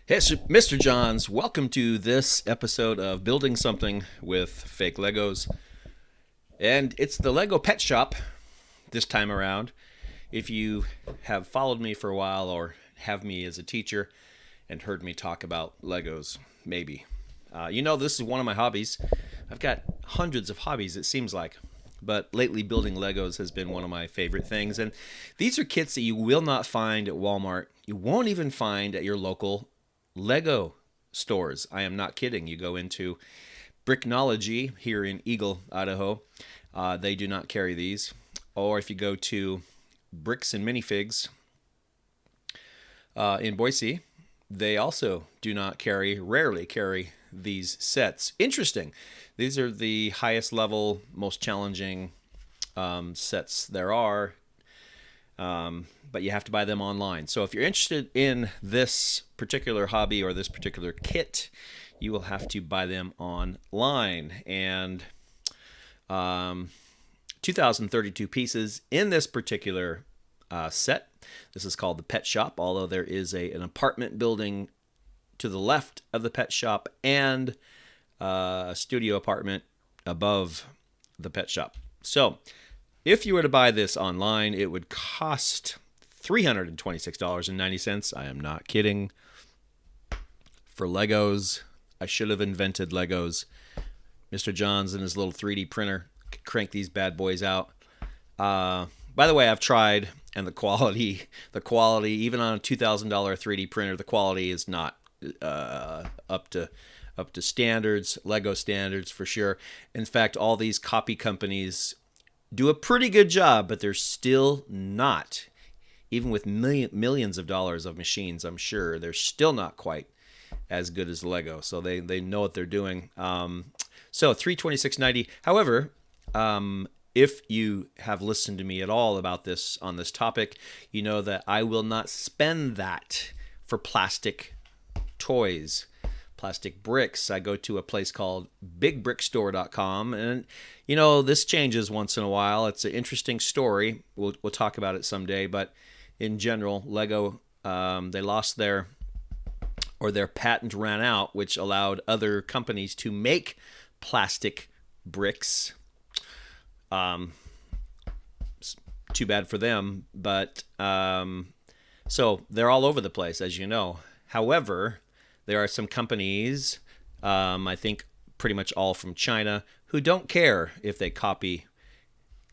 Hey, Mr. Johns, welcome to this episode of Building Something with Fake Legos. And it's the Lego Pet Shop this time around. If you have followed me for a while or have me as a teacher and heard me talk about Legos, maybe. This is one of my hobbies. I've got hundreds of hobbies, it seems like. But lately, building Legos has been one of my favorite things. And these are kits that you will not find at Walmart. You won't even find at your local Lego stores. I am not kidding. You go into Bricknology here in Eagle, Idaho. They do not carry these. Or if you go to Bricks and Minifigs in Boise, they also do not carry, rarely carry these sets. Interesting. These are the highest level, most challenging sets there are, but you have to buy them online. So if you're interested in this particular hobby or this particular kit, you will have to buy them online. And 2,032 pieces in this particular set. This is called the Pet Shop, although there is an apartment building to the left of the pet shop and a studio apartment above the pet shop. So if you were to buy this online, it would cost $326.90. I am not kidding. For Legos, I should have invented Legos. Mr. Johns and his little 3D printer could crank these bad boys out. By the way, I've tried, and the quality, even on a $2,000 3D printer, the quality is not up to standards, Lego standards for sure. In fact, all these copy companies do a pretty good job, but they're still not, even with millions of dollars of machines, I'm sure, they're still not quite as good as Lego. So they know what they're doing. So $326.90. However, if you have listened to me at all about this on this topic, you know that I will not spend that for plastic toys, plastic bricks. I go to a place called bigbrickstore.com, and this changes once in a while. It's an interesting story. We'll talk about it someday, but in general, Lego, they lost their patent ran out, which allowed other companies to make plastic bricks. Too bad for them, but so they're all over the place, as you know. However, there are some companies, I think pretty much all from China, who don't care if they copy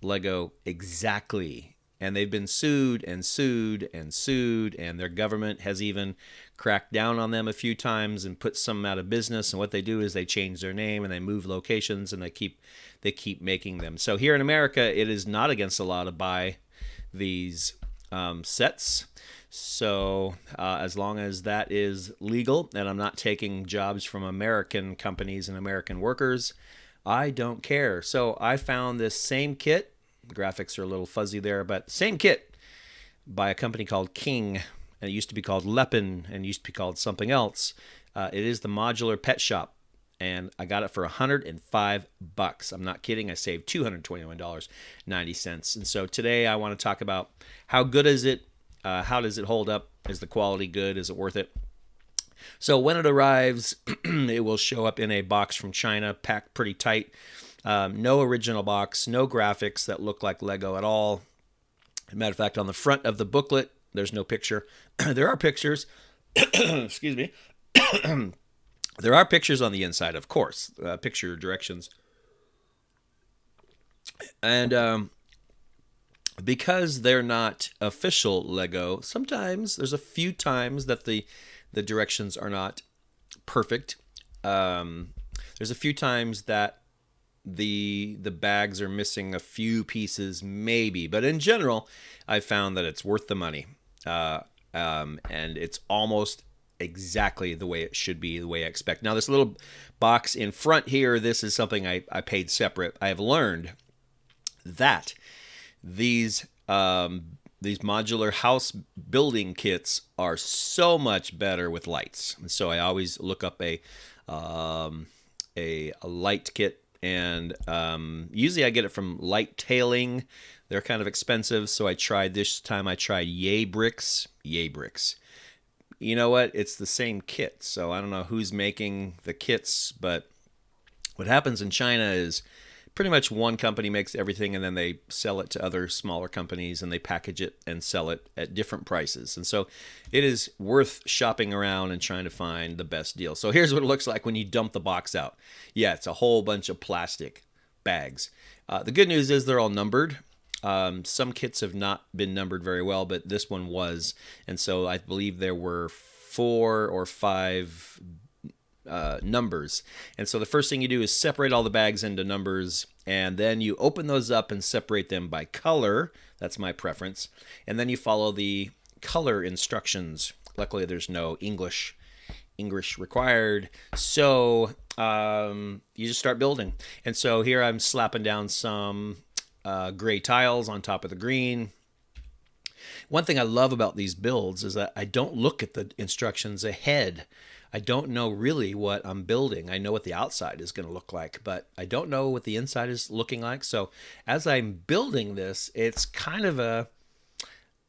Lego exactly. And they've been sued and sued and sued, and their government has even cracked down on them a few times and put some out of business. And what they do is they change their name and they move locations, and they keep making them. So here in America, it is not against the law to buy these sets. So as long as that is legal and I'm not taking jobs from American companies and American workers, I don't care. So I found this same kit. The graphics are a little fuzzy there, but same kit by a company called King. And it used to be called Lepin and used to be called something else. It is the Modular Pet Shop, and I got it for $105. I'm not kidding. I saved $221.90. And so today I want to talk about how good is it? How does it hold up? Is the quality good? Is it worth it? So when it arrives, it will show up in a box from China, packed pretty tight. No original box, no graphics that look like Lego at all. As a matter of fact, on the front of the booklet, there's no picture. There are pictures. Excuse me. There are pictures on the inside, of course, picture directions. And because they're not official Lego, sometimes there's a few times that the directions are not perfect. There's a few times that the bags are missing a few pieces, maybe, but in general, I found that it's worth the money, and it's almost exactly the way it should be, the way I expect. Now, this little box in front here, this is something I paid separate. I have learned that these modular house building kits are so much better with lights. And so I always look up a light kit, and usually I get it from Light Tailing. They're kind of expensive, so this time I tried Yay Bricks. you know what? It's the same kit. So I don't know who's making the kits, but what happens in China is pretty much one company makes everything and then they sell it to other smaller companies and they package it and sell it at different prices. And so it is worth shopping around and trying to find the best deal. So here's what it looks like when you dump the box out. Yeah, it's a whole bunch of plastic bags. The good news is they're all numbered. Some kits have not been numbered very well, but this one was. And so I believe there were 4 or 5 numbers. And so the first thing you do is separate all the bags into numbers, and then you open those up and separate them by color. That's my preference. And then you follow the color instructions. Luckily, there's no English required. So you just start building. And so here I'm slapping down some gray tiles on top of the green. One thing I love about these builds is that I don't look at the instructions ahead. I don't know really what I'm building. I know what the outside is going to look like, but I don't know what the inside is looking like. So as I'm building this, it's kind of a,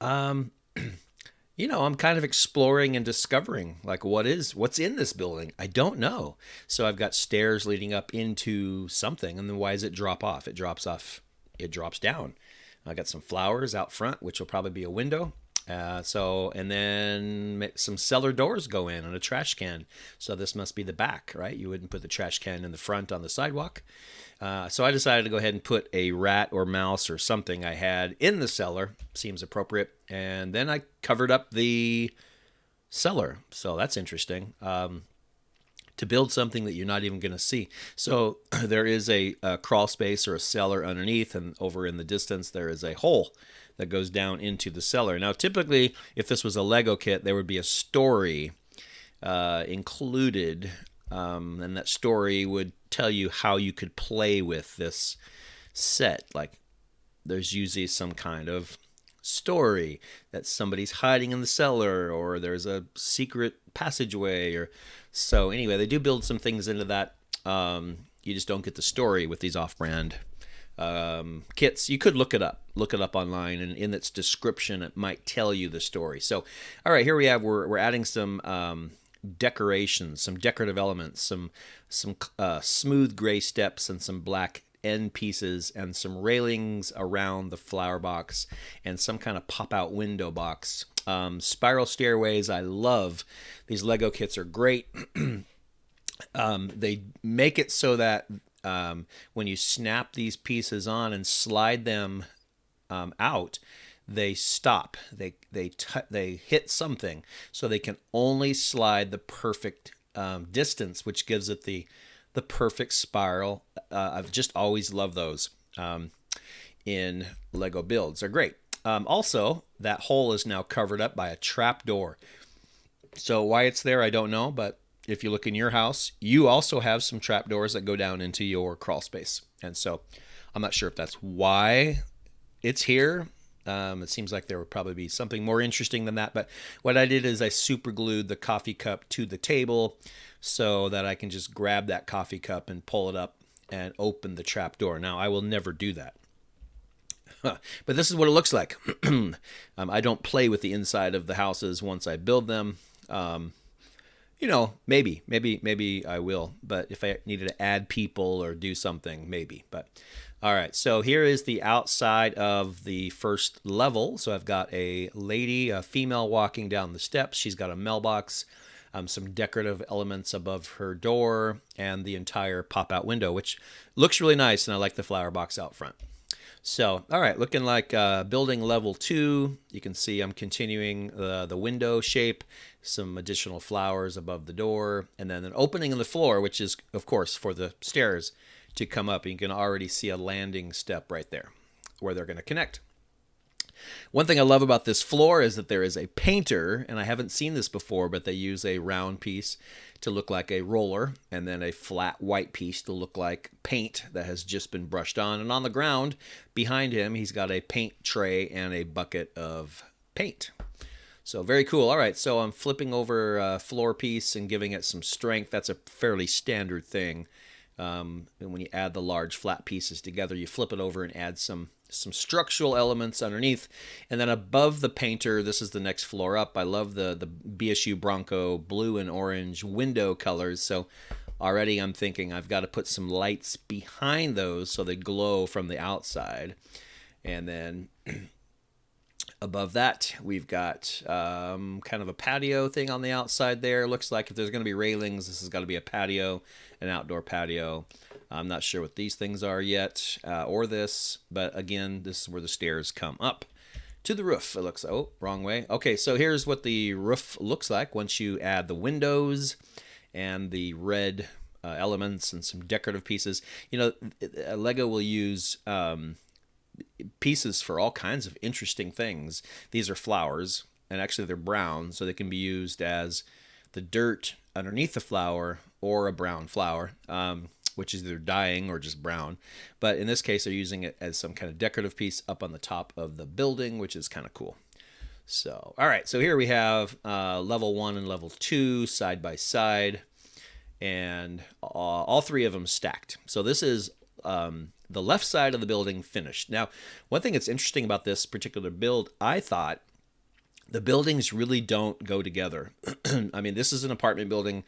I'm kind of exploring and discovering like what's in this building. I don't know. So I've got stairs leading up into something, and then why does it drop off? It drops off. It drops down. I got some flowers out front, which will probably be a window. And then some cellar doors go in and a trash can. So this must be the back, right? You wouldn't put the trash can in the front on the sidewalk. So I decided to go ahead and put a rat or mouse or something I had in the cellar. Seems appropriate. And then I covered up the cellar. So that's interesting. To build something that you're not even going to see. So there is a crawl space or a cellar underneath, and over in the distance there is a hole that goes down into the cellar. Now, typically, if this was a Lego kit, there would be a story included, and that story would tell you how you could play with this set. Like, there's usually some kind of story that somebody's hiding in the cellar, or there's a secret passageway, or so. Anyway, they do build some things into that. You just don't get the story with these off-brand kits. You could look it up online, and in its description it might tell you the story. So all right, here we have, we're adding some decorations, some decorative elements, some smooth gray steps and some black end pieces and some railings around the flower box and some kind of pop-out window box. Spiral stairways, I love. These Lego kits are great. They make it so that when you snap these pieces on and slide them out, they stop. They hit something, so they can only slide the perfect distance, which gives it the perfect spiral. I've just always loved those in Lego builds. They're great. Also, that hole is now covered up by a trap door. So why it's there, I don't know, but if you look in your house, you also have some trap doors that go down into your crawl space. And so I'm not sure if that's why it's here. It seems like there would probably be something more interesting than that. But what I did is I super glued the coffee cup to the table so that I can just grab that coffee cup and pull it up and open the trap door. Now, I will never do that. But this is what it looks like. I don't play with the inside of the houses once I build them. Maybe I will. But if I needed to add people or do something, maybe. But all right, so here is the outside of the first level. So I've got a lady, a female walking down the steps. She's got a mailbox, some decorative elements above her door, and the entire pop-out window, which looks really nice, and I like the flower box out front. So, all right, looking like building level 2. You can see I'm continuing the window shape, some additional flowers above the door, and then an opening in the floor, which is, of course, for the stairs to come up. You can already see a landing step right there where they're going to connect. One thing I love about this floor is that there is a painter, and I haven't seen this before, but they use a round piece to look like a roller, and then a flat white piece to look like paint that has just been brushed on. And on the ground behind him, he's got a paint tray and a bucket of paint. So very cool. All right, so I'm flipping over a floor piece and giving it some strength. That's a fairly standard thing. And when you add the large flat pieces together, you flip it over and add some some structural elements underneath, and then above the painter, this is the next floor up. I love the BSU Bronco blue and orange window colors. So already I'm thinking I've got to put some lights behind those so they glow from the outside. And then above that, we've got kind of a patio thing on the outside there. Looks like if there's going to be railings, this has got to be a patio, an outdoor patio. I'm not sure what these things are yet, or this, but again, this is where the stairs come up to the roof. It looks, oh, wrong way. Okay, so here's what the roof looks like once you add the windows and the red elements and some decorative pieces. You know, Lego will use pieces for all kinds of interesting things. These are flowers, and actually they're brown, so they can be used as the dirt underneath the flower or a brown flower, which is either dying or just brown. But in this case, they're using it as some kind of decorative piece up on the top of the building, which is kind of cool. So, all right, so here we have level 1 and level 2 side by side, and all three of them stacked. So this is the left side of the building finished. Now, one thing that's interesting about this particular build, I thought the buildings really don't go together. I mean, this is an apartment building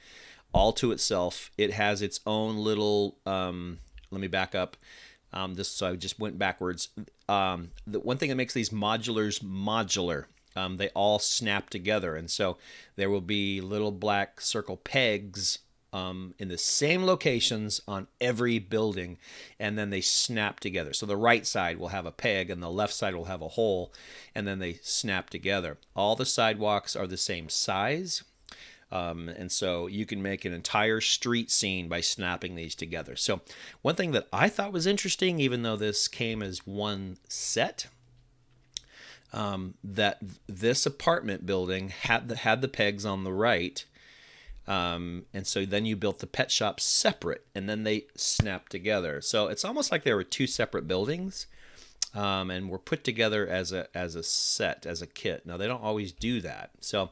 all to itself. It has its own little, let me back up. So I just went backwards. The one thing that makes these modulars modular, they all snap together. And so there will be little black circle pegs in the same locations on every building, and then they snap together. So the right side will have a peg and the left side will have a hole, and then they snap together. All the sidewalks are the same size, and so you can make an entire street scene by snapping these together. So one thing that I thought was interesting, even though this came as one set, that this apartment building had the pegs on the right. And so then you built the pet shop separate, and then they snapped together. So it's almost like there were two separate buildings, and were put together as a set, as a kit. Now they don't always do that. So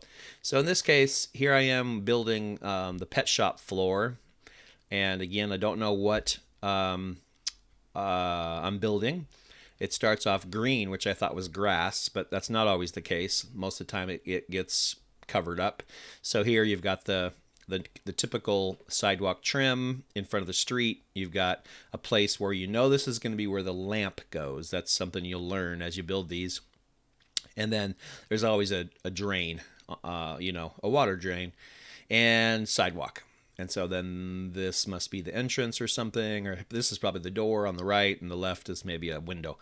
in this case, here I am building the pet shop floor, and again, I don't know what I'm building. It starts off green, which I thought was grass, but that's not always the case. Most of the time, it gets covered up. So here you've got the typical sidewalk trim in front of the street. You've got a place where you know this is going to be where the lamp goes. That's something you'll learn as you build these. And then there's always a drain, a water drain, and sidewalk. And so then this must be the entrance or something, or this is probably the door on the right, and the left is maybe a window.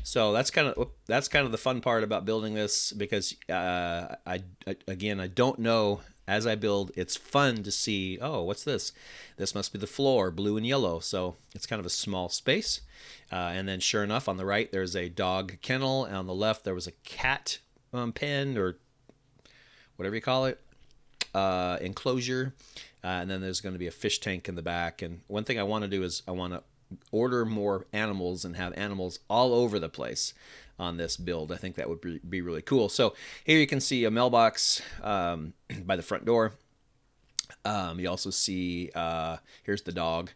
So that's kind of the fun part about building this, because I don't know as I build. It's fun to see, oh, what's this? This must be the floor, blue and yellow. So it's kind of a small space. And then sure enough, on the right, there's a dog kennel. And on the left, there was a cat pen, or whatever you call it, enclosure. And then there's going to be a fish tank in the back. And one thing I want to do is I want to order more animals and have animals all over the place on this build. I think that would be really cool. So here you can see a mailbox by the front door. You also see, here's the dog,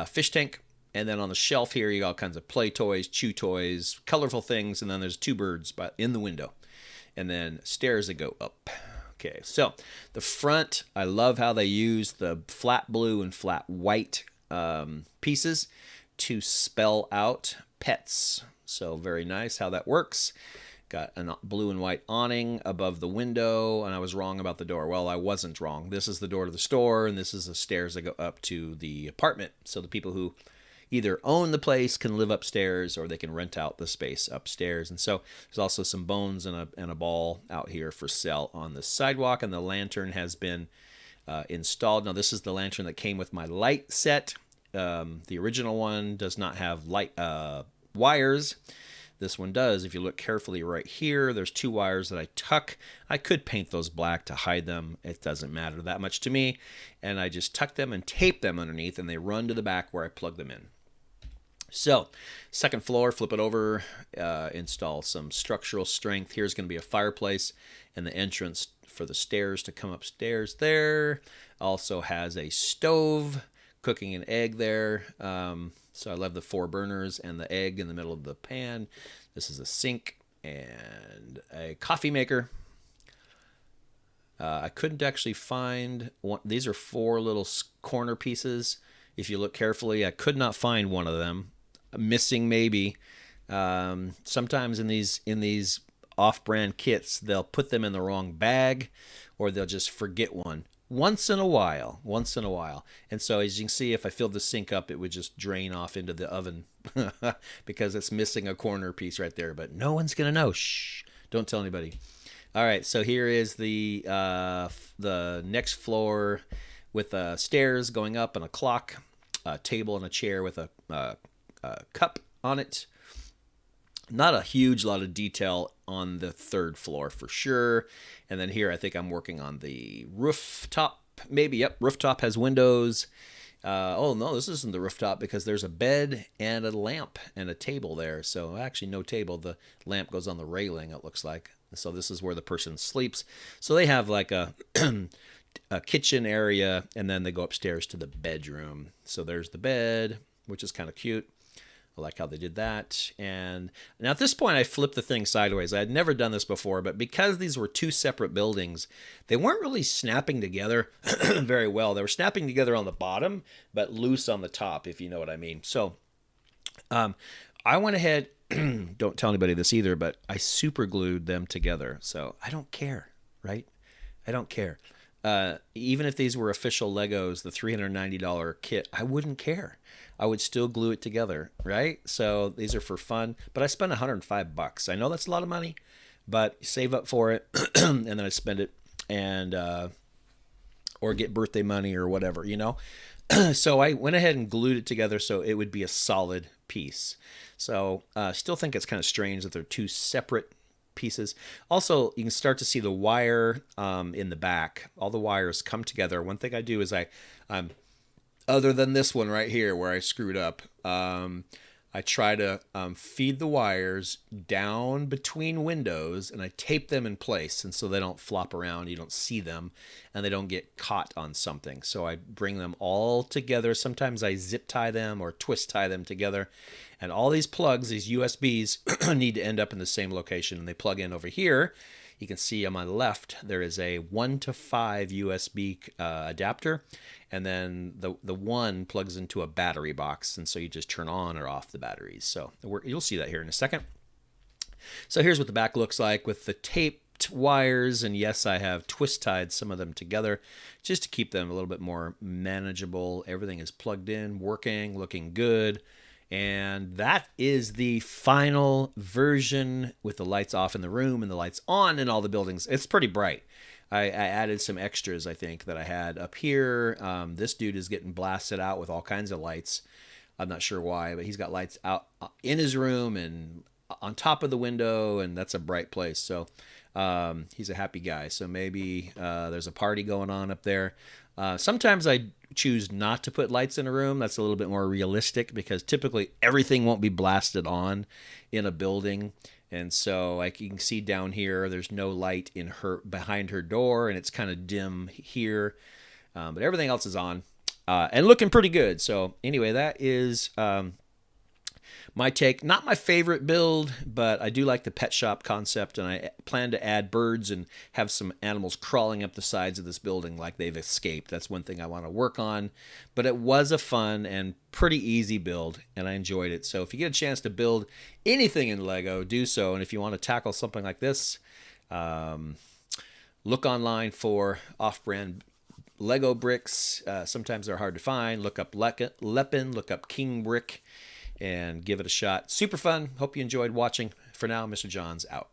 fish tank. And then on the shelf here, you got all kinds of play toys, chew toys, colorful things. And then there's two birds in the window. And then stairs that go up. Okay, so the front, I love how they use the flat blue and flat white pieces to spell out pets. So very nice how that works. Got a blue and white awning above the window, and I was wrong about the door. Well, I wasn't wrong. This is the door to the store, and this is the stairs that go up to the apartment. So the people who either own the place can live upstairs, or they can rent out the space upstairs. And so there's also some bones and a ball out here for sale on the sidewalk, and the lantern has been installed. Now this is the lantern that came with my light set. The original one does not have light wires. This one does. If you look carefully right here, there's two wires that I tuck. I could paint those black to hide them. It doesn't matter that much to me. And I just tuck them and tape them underneath, and they run to the back where I plug them in. So, second floor, flip it over, install some structural strength. Here's going to be a fireplace, and the entrance for the stairs to come upstairs there. Also has a stove, cooking an egg there. So I love the 4 burners and the egg in the middle of the pan. This is a sink and a coffee maker. I couldn't actually find one. These are 4 little corner pieces. If you look carefully, I could not find one of them. Missing maybe. Sometimes in these off-brand kits, they'll put them in the wrong bag, or they'll just forget one. Once in a while. And so as you can see, if I filled the sink up, it would just drain off into the oven because it's missing a corner piece right there. But no one's going to know. Shh. Don't tell anybody. All right, so here is the next floor with stairs going up and a clock, a table and a chair with a cup on it. Not a huge lot of detail on the 3rd floor for sure. And then here I think I'm working on the rooftop. Maybe, yep, rooftop has windows. Oh, no, this isn't the rooftop because there's a bed and a lamp and a table there. So actually no table. The lamp goes on the railing, it looks like. So this is where the person sleeps. So they have like a kitchen area, and then they go upstairs to the bedroom. So there's the bed, which is kind of cute. I like how they did that. And now at this point, I flipped the thing sideways. I had never done this before, but because these were 2 separate buildings, they weren't really snapping together very well. They were snapping together on the bottom, but loose on the top, if you know what I mean. So I went ahead, don't tell anybody this either, but I super glued them together. So I don't care, right? I don't care. Even if these were official Legos, the $390 kit, I wouldn't care. I would still glue it together, right? So these are for fun, but I spent $105. I know that's a lot of money, but save up for it, and then I spend it, and or get birthday money or whatever, you know? So I went ahead and glued it together so it would be a solid piece. So still think it's kind of strange that they're 2 separate pieces. Also, you can start to see the wire in the back. All the wires come together. One thing I do is other than this one right here where I screwed up, I try to feed the wires down between windows, and I tape them in place, and so they don't flop around, you don't see them, and they don't get caught on something. So I bring them all together. Sometimes I zip tie them or twist tie them together, and all these plugs, these USBs, need to end up in the same location, and they plug in over here. You can see on my left there is a 1 to 5 USB adapter, and then the 1 plugs into a battery box, and so you just turn on or off the batteries. So you'll see that here in a second. So here's what the back looks like with the taped wires, and yes, I have twist tied some of them together just to keep them a little bit more manageable. Everything is plugged in, working, looking good. And that is the final version with the lights off in the room and the lights on in all the buildings. It's pretty bright. I added some extras, I think, that I had up here. This dude is getting blasted out with all kinds of lights. I'm not sure why, but he's got lights out in his room and on top of the window, and that's a bright place. So he's a happy guy. So maybe there's a party going on up there. Sometimes I choose not to put lights in a room. That's a little bit more realistic because typically everything won't be blasted on in a building. And so like you can see down here, there's no light in her behind her door, and it's kind of dim here. But everything else is on and looking pretty good. So anyway, that is my take. Not my favorite build, but I do like the pet shop concept, and I plan to add birds and have some animals crawling up the sides of this building like they've escaped. That's one thing I want to work on. But it was a fun and pretty easy build, and I enjoyed it. So if you get a chance to build anything in Lego, do so. And if you want to tackle something like this, look online for off-brand Lego bricks. Sometimes they're hard to find. Look up Lepin, look up King Brick, and give it a shot. Super fun. Hope you enjoyed watching. For now, Mr. Johns out.